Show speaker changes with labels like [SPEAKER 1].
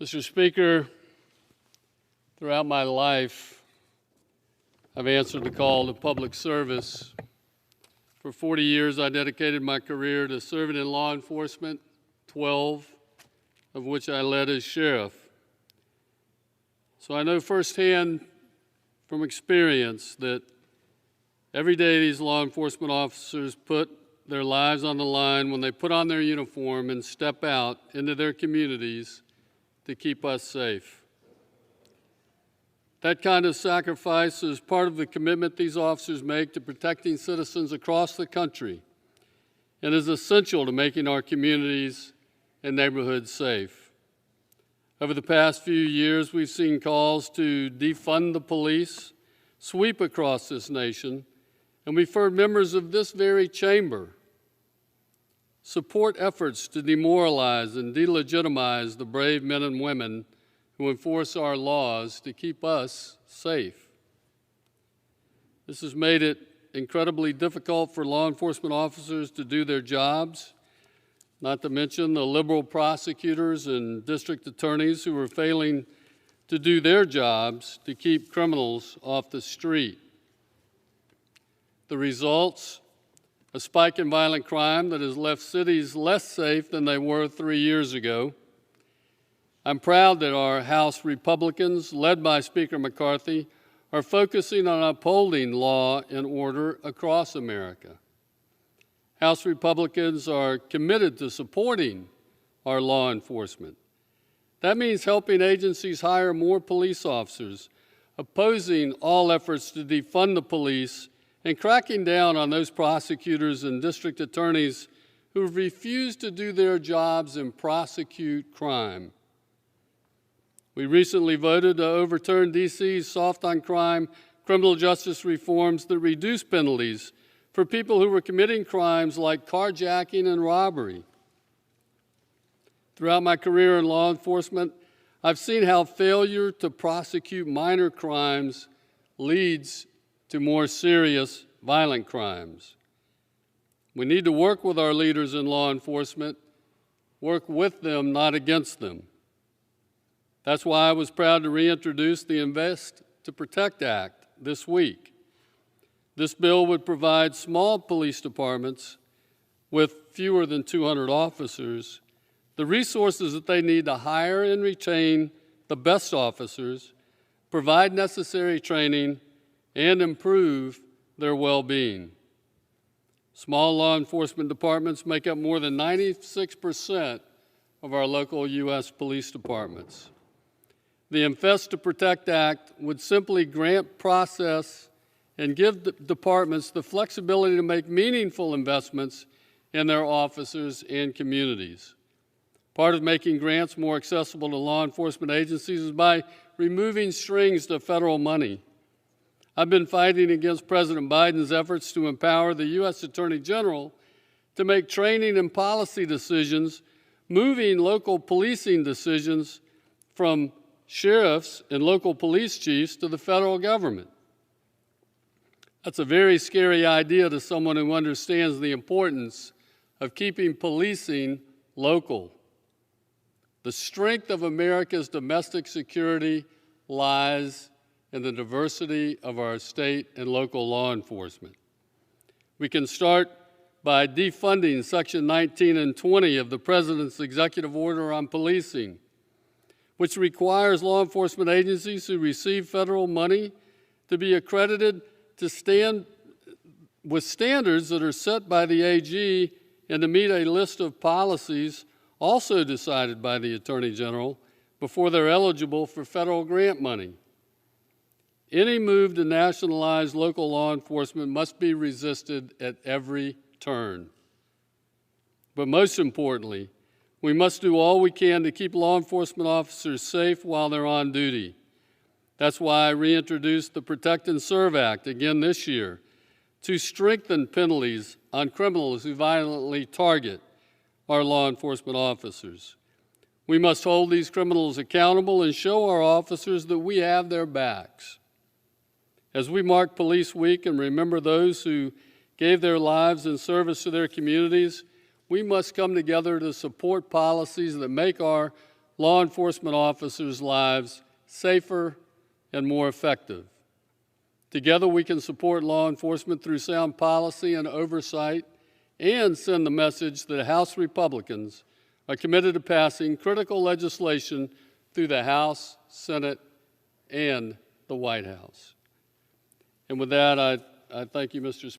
[SPEAKER 1] Mr. Speaker, throughout my life, I've answered the call to public service. For 40 years, I dedicated my career to serving in law enforcement, 12 of which I led as sheriff. So I know firsthand from experience that every day these law enforcement officers put their lives on the line when they put on their uniform and step out into their communities to keep us safe. That kind of sacrifice is part of the commitment these officers make to protecting citizens across the country and is essential to making our communities and neighborhoods safe. Over the past few years, we've seen calls to defund the police sweep across this nation, and we've heard members of this very chamber support efforts to demoralize and delegitimize the brave men and women who enforce our laws to keep us safe. This has made it incredibly difficult for law enforcement officers to do their jobs, not to mention the liberal prosecutors and district attorneys who are failing to do their jobs to keep criminals off the street. The results: a spike in violent crime that has left cities less safe than they were 3 years ago. I'm proud that our House Republicans, led by Speaker McCarthy, are focusing on upholding law and order across America. House Republicans are committed to supporting our law enforcement. That means helping agencies hire more police officers, opposing all efforts to defund the police, and cracking down on those prosecutors and district attorneys who have refused to do their jobs and prosecute crime. We recently voted to overturn D.C.'s soft-on-crime criminal justice reforms that reduce penalties for people who were committing crimes like carjacking and robbery. Throughout my career in law enforcement, I've seen how failure to prosecute minor crimes leads to more serious violent crimes. We need to work with our leaders in law enforcement, work with them, not against them. That's why I was proud to reintroduce the Invest to Protect Act this week. This bill would provide small police departments with fewer than 200 officers the resources that they need to hire and retain the best officers, provide necessary training, and improve their well-being. Small law enforcement departments make up more than 96% of our local U.S. police departments. The Invest to Protect Act would simply grant process and give the departments the flexibility to make meaningful investments in their officers and communities. Part of making grants more accessible to law enforcement agencies is by removing strings to federal money. I've been fighting against President Biden's efforts to empower the U.S. Attorney General to make training and policy decisions, moving local policing decisions from sheriffs and local police chiefs to the federal government. That's a very scary idea to someone who understands the importance of keeping policing local. The strength of America's domestic security lies in the diversity of our state and local law enforcement. We can start by defunding Section 19 and 20 of the President's Executive Order on Policing, which requires law enforcement agencies who receive federal money to be accredited to stand with standards that are set by the AG and to meet a list of policies also decided by the Attorney General before they're eligible for federal grant money. Any move to nationalize local law enforcement must be resisted at every turn. But most importantly, we must do all we can to keep law enforcement officers safe while they're on duty. That's why I reintroduced the Protect and Serve Act again this year to strengthen penalties on criminals who violently target our law enforcement officers. We must hold these criminals accountable and show our officers that we have their backs. As we mark Police Week and remember those who gave their lives in service to their communities, we must come together to support policies that make our law enforcement officers' lives safer and more effective. Together, we can support law enforcement through sound policy and oversight and send the message that House Republicans are committed to passing critical legislation through the House, Senate, and the White House. And with that, I thank you, Mr. Speaker.